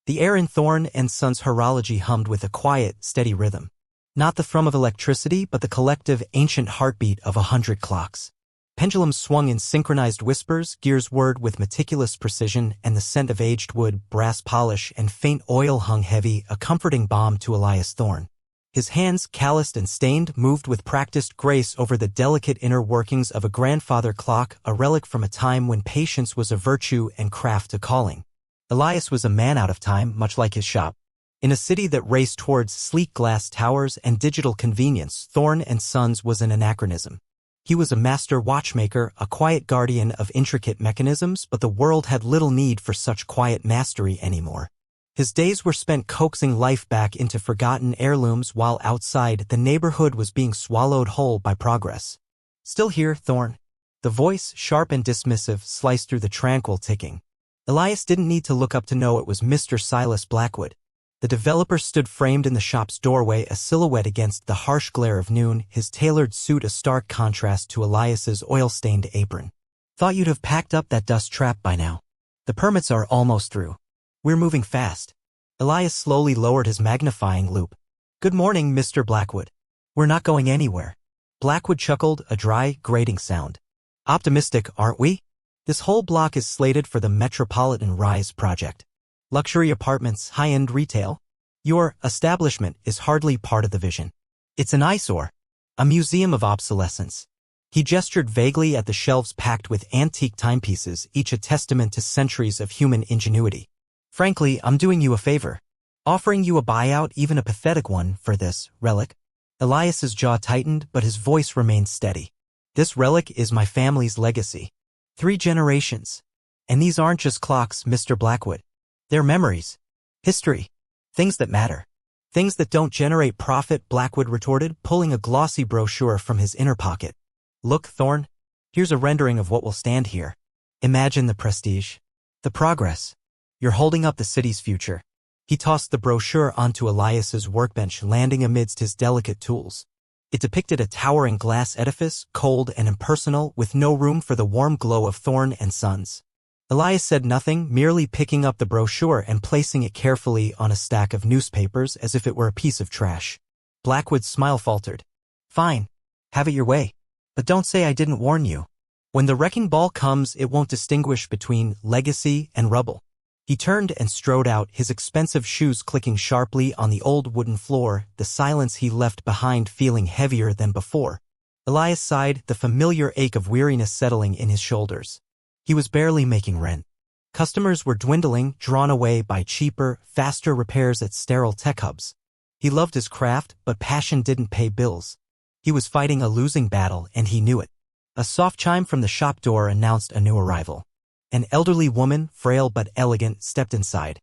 The air in Thorne and Sons Horology hummed with a quiet, steady rhythm. Not the thrum of electricity, but the collective, ancient heartbeat of 100 clocks. Pendulums swung in synchronized whispers, gears whirred with meticulous precision, and the scent of aged wood, brass polish, and faint oil hung heavy, a comforting balm to Elias Thorne. His hands, calloused and stained, moved with practiced grace over the delicate inner workings of a grandfather clock, a relic from a time when patience was a virtue and craft a calling. Elias was a man out of time, much like his shop. In a city that raced towards sleek glass towers and digital convenience, Thorne and Sons was an anachronism. He was a master watchmaker, a quiet guardian of intricate mechanisms, but the world had little need for such quiet mastery anymore. His days were spent coaxing life back into forgotten heirlooms while outside the neighborhood was being swallowed whole by progress. "Still here, Thorne?" The voice, sharp and dismissive, sliced through the tranquil ticking. Elias didn't need to look up to know it was Mr. Silas Blackwood. The developer stood framed in the shop's doorway, a silhouette against the harsh glare of noon, his tailored suit a stark contrast to Elias's oil-stained apron. "Thought you'd have packed up that dust trap by now. The permits are almost through. We're moving fast." Elias slowly lowered his magnifying loupe. "Good morning, Mr. Blackwood. We're not going anywhere." Blackwood chuckled, a dry, grating sound. "Optimistic, aren't we? This whole block is slated for the Metropolitan Rise project. Luxury apartments, high-end retail. Your establishment is hardly part of the vision. It's an eyesore, a museum of obsolescence." He gestured vaguely at the shelves packed with antique timepieces, each a testament to centuries of human ingenuity. "Frankly, I'm doing you a favor. Offering you a buyout, even a pathetic one, for this relic." Elias's jaw tightened, but his voice remained steady. "This relic is my family's legacy. 3 generations. And these aren't just clocks, Mr. Blackwood. They're memories. History. Things that matter. Things that don't generate profit," Blackwood retorted, pulling a glossy brochure from his inner pocket. "Look, Thorne. Here's a rendering of what will stand here. Imagine the prestige. The progress. You're holding up the city's future." He tossed the brochure onto Elias's workbench, landing amidst his delicate tools. It depicted a towering glass edifice, cold and impersonal, with no room for the warm glow of Thorne and Sons. Elias said nothing, merely picking up the brochure and placing it carefully on a stack of newspapers as if it were a piece of trash. Blackwood's smile faltered. "Fine. Have it your way. But don't say I didn't warn you. When the wrecking ball comes, it won't distinguish between legacy and rubble." He turned and strode out, his expensive shoes clicking sharply on the old wooden floor, the silence he left behind feeling heavier than before. Elias sighed, the familiar ache of weariness settling in his shoulders. He was barely making rent. Customers were dwindling, drawn away by cheaper, faster repairs at sterile tech hubs. He loved his craft, but passion didn't pay bills. He was fighting a losing battle, and he knew it. A soft chime from the shop door announced a new arrival. An elderly woman, frail but elegant, stepped inside.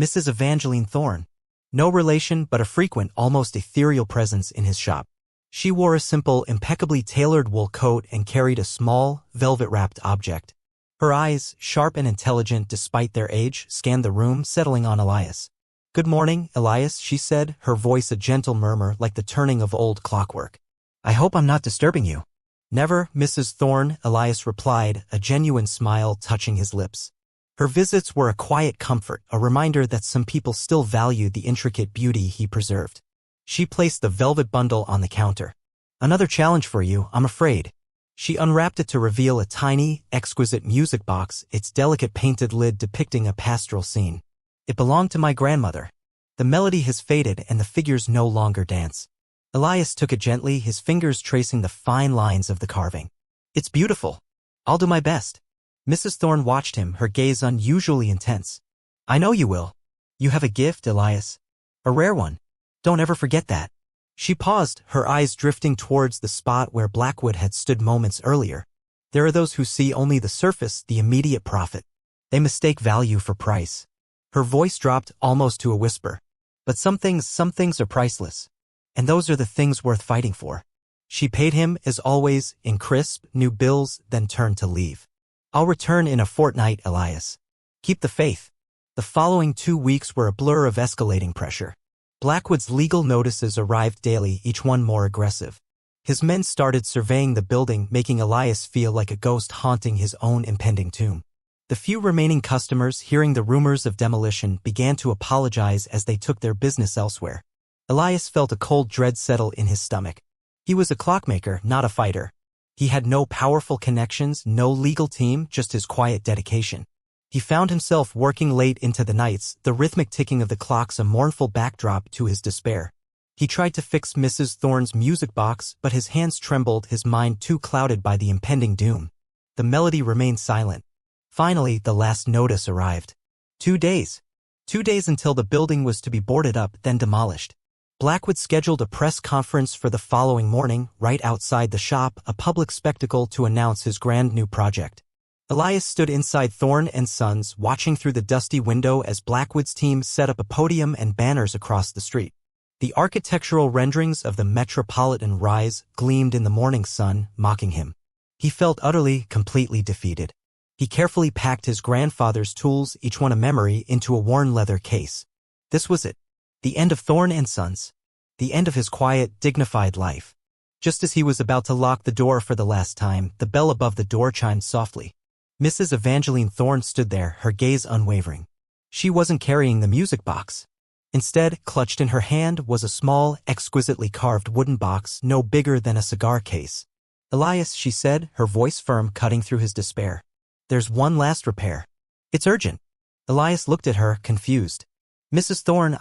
Mrs. Evangeline Thorne. No relation, but a frequent, almost ethereal presence in his shop. She wore a simple, impeccably tailored wool coat and carried a small, velvet-wrapped object. Her eyes, sharp and intelligent despite their age, scanned the room, settling on Elias. "Good morning, Elias," she said, her voice a gentle murmur like the turning of old clockwork. "I hope I'm not disturbing you." "Never, Mrs. Thorne," Elias replied, a genuine smile touching his lips. Her visits were a quiet comfort, a reminder that some people still valued the intricate beauty he preserved. She placed the velvet bundle on the counter. "Another challenge for you, I'm afraid." She unwrapped it to reveal a tiny, exquisite music box, its delicate painted lid depicting a pastoral scene. "It belonged to my grandmother. The melody has faded and the figures no longer dance." Elias took it gently, his fingers tracing the fine lines of the carving. "It's beautiful. I'll do my best." Mrs. Thorne watched him, her gaze unusually intense. "I know you will. You have a gift, Elias. A rare one. Don't ever forget that." She paused, her eyes drifting towards the spot where Blackwood had stood moments earlier. There are those who see only the surface, the immediate profit. They mistake value for price. Her voice dropped almost to a whisper. "But some things are priceless. And those are the things worth fighting for." She paid him, as always, in crisp, new bills, then turned to leave. "I'll return in a fortnight, Elias. Keep the faith." The following 2 weeks were a blur of escalating pressure. Blackwood's legal notices arrived daily, each one more aggressive. His men started surveying the building, making Elias feel like a ghost haunting his own impending tomb. The few remaining customers, hearing the rumors of demolition, began to apologize as they took their business elsewhere. Elias felt a cold dread settle in his stomach. He was a clockmaker, not a fighter. He had no powerful connections, no legal team, just his quiet dedication. He found himself working late into the nights, the rhythmic ticking of the clocks a mournful backdrop to his despair. He tried to fix Mrs. Thorne's music box, but his hands trembled, his mind too clouded by the impending doom. The melody remained silent. Finally, the last notice arrived. 2 days. 2 days until the building was to be boarded up, then demolished. Blackwood scheduled a press conference for the following morning, right outside the shop, a public spectacle to announce his grand new project. Elias stood inside Thorne and Sons, watching through the dusty window as Blackwood's team set up a podium and banners across the street. The architectural renderings of the Metropolitan Rise gleamed in the morning sun, mocking him. He felt utterly, completely defeated. He carefully packed his grandfather's tools, each one a memory, into a worn leather case. This was it. The end of Thorne and Sons. The end of his quiet, dignified life. Just as he was about to lock the door for the last time, the bell above the door chimed softly. Mrs. Evangeline Thorne stood there, her gaze unwavering. She wasn't carrying the music box. Instead, clutched in her hand was a small, exquisitely carved wooden box no bigger than a cigar case. Elias, she said, her voice firm, cutting through his despair. There's one last repair. It's urgent. Elias looked at her, confused. Mrs. Thorne,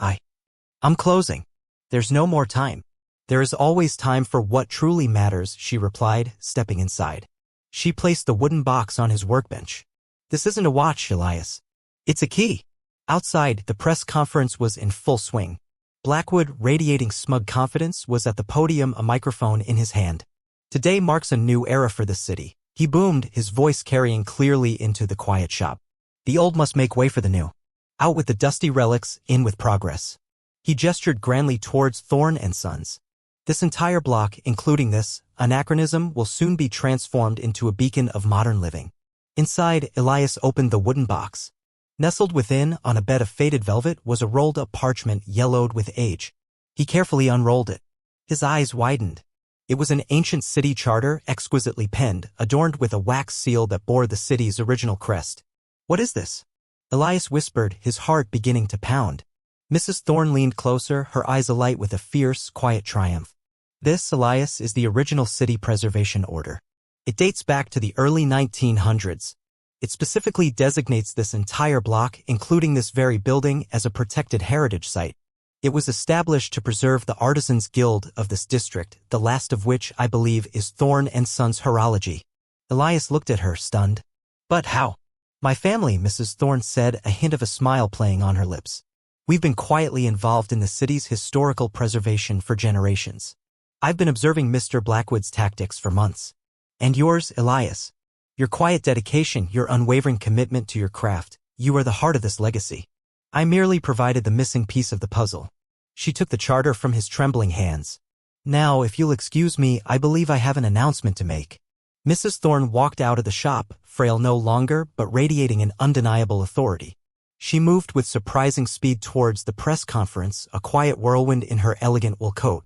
I'm closing. There's no more time. There is always time for what truly matters, she replied, stepping inside. She placed the wooden box on his workbench. This isn't a watch, Elias. It's a key. Outside, the press conference was in full swing. Blackwood, radiating smug confidence, was at the podium, a microphone in his hand. Today marks a new era for the city. He boomed, his voice carrying clearly into the quiet shop. The old must make way for the new. Out with the dusty relics, in with progress. He gestured grandly towards Thorne and Sons. This entire block, including this anachronism, will soon be transformed into a beacon of modern living. Inside, Elias opened the wooden box. Nestled within, on a bed of faded velvet, was a rolled-up parchment yellowed with age. He carefully unrolled it. His eyes widened. It was an ancient city charter, exquisitely penned, adorned with a wax seal that bore the city's original crest. What is this? Elias whispered, his heart beginning to pound. Mrs. Thorne leaned closer, her eyes alight with a fierce, quiet triumph. This, Elias, is the original city preservation order. It dates back to the early 1900s. It specifically designates this entire block, including this very building, as a protected heritage site. It was established to preserve the Artisans' Guild of this district, the last of which, I believe, is Thorne Sons Horology. Elias looked at her, stunned. But how? My family, Mrs. Thorne said, a hint of a smile playing on her lips. We've been quietly involved in the city's historical preservation for generations. I've been observing Mr. Blackwood's tactics for months. And yours, Elias. Your quiet dedication, your unwavering commitment to your craft, you are the heart of this legacy. I merely provided the missing piece of the puzzle. She took the charter from his trembling hands. Now, if you'll excuse me, I believe I have an announcement to make. Mrs. Thorne walked out of the shop, frail no longer, but radiating an undeniable authority. She moved with surprising speed towards the press conference, a quiet whirlwind in her elegant wool coat.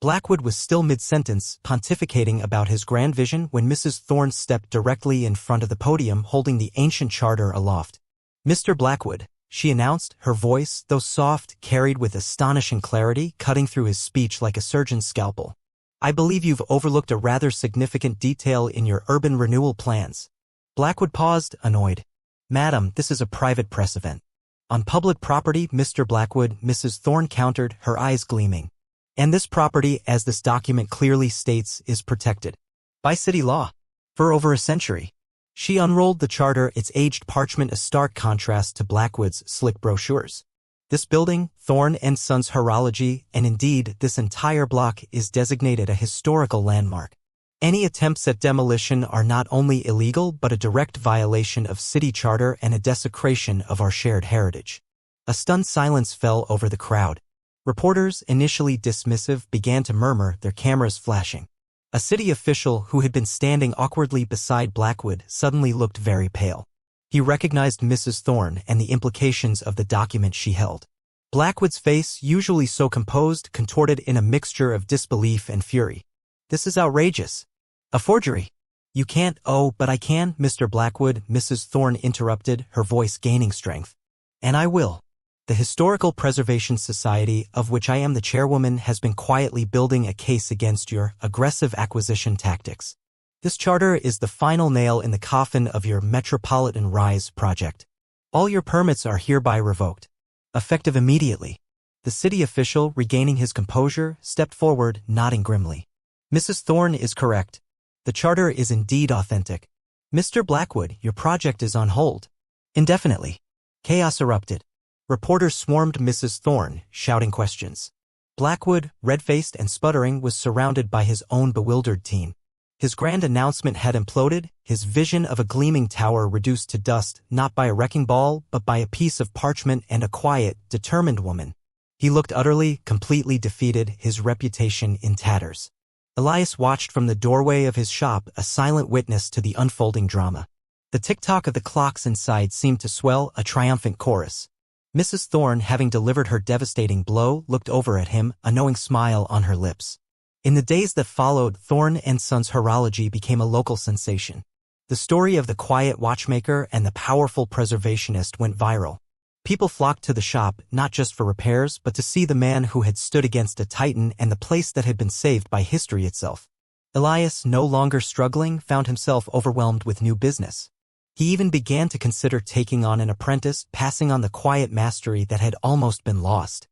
Blackwood was still mid-sentence, pontificating about his grand vision when Mrs. Thorne stepped directly in front of the podium, holding the ancient charter aloft. Mr. Blackwood, she announced, her voice, though soft, carried with astonishing clarity, cutting through his speech like a surgeon's scalpel. I believe you've overlooked a rather significant detail in your urban renewal plans. Blackwood paused, annoyed. Madam, this is a private press event. On public property, Mr. Blackwood, Mrs. Thorne countered, her eyes gleaming. And this property, as this document clearly states, is protected by city law for over a century. She unrolled the charter, its aged parchment a stark contrast to Blackwood's slick brochures. This building, Thorne Sons Horology, and indeed this entire block, is designated a historical landmark. Any attempts at demolition are not only illegal but a direct violation of city charter and a desecration of our shared heritage. A stunned silence fell over the crowd. Reporters, initially dismissive, began to murmur, their cameras flashing. A city official who had been standing awkwardly beside Blackwood suddenly looked very pale. He recognized Mrs. Thorne and the implications of the document she held. Blackwood's face, usually so composed, contorted in a mixture of disbelief and fury. This is outrageous. A forgery. You can't, oh, but I can, Mr. Blackwood, Mrs. Thorne interrupted, her voice gaining strength. And I will. The Historical Preservation Society, of which I am the chairwoman, has been quietly building a case against your aggressive acquisition tactics. This charter is the final nail in the coffin of your Metropolitan Rise project. All your permits are hereby revoked. Effective immediately. The city official, regaining his composure, stepped forward, nodding grimly. Mrs. Thorne is correct. The charter is indeed authentic. Mr. Blackwood, your project is on hold. Indefinitely. Chaos erupted. Reporters swarmed Mrs. Thorne, shouting questions. Blackwood, red-faced and sputtering, was surrounded by his own bewildered team. His grand announcement had imploded, his vision of a gleaming tower reduced to dust, not by a wrecking ball, but by a piece of parchment and a quiet, determined woman. He looked utterly, completely defeated, his reputation in tatters. Elias watched from the doorway of his shop, a silent witness to the unfolding drama. The tick-tock of the clocks inside seemed to swell, a triumphant chorus. Mrs. Thorne, having delivered her devastating blow, looked over at him, a knowing smile on her lips. In the days that followed, Thorne Sons Horology became a local sensation. The story of the quiet watchmaker and the powerful preservationist went viral. People flocked to the shop, not just for repairs, but to see the man who had stood against a titan and the place that had been saved by history itself. Elias, no longer struggling, found himself overwhelmed with new business. He even began to consider taking on an apprentice, passing on the quiet mastery that had almost been lost.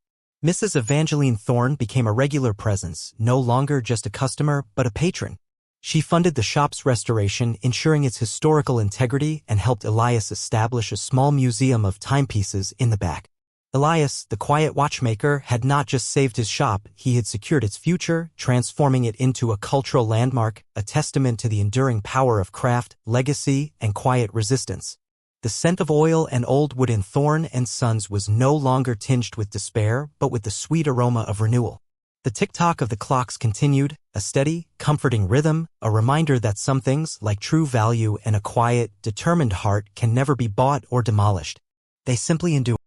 Mrs. Evangeline Thorne became a regular presence, no longer just a customer, but a patron. She funded the shop's restoration, ensuring its historical integrity, and helped Elias establish a small museum of timepieces in the back. Elias, the quiet watchmaker, had not just saved his shop, he had secured its future, transforming it into a cultural landmark, a testament to the enduring power of craft, legacy, and quiet resistance. The scent of oil and old wood in Thorne & Sons was no longer tinged with despair, but with the sweet aroma of renewal. The tick-tock of the clocks continued, a steady, comforting rhythm, a reminder that some things, like true value and a quiet, determined heart, can never be bought or demolished. They simply endure.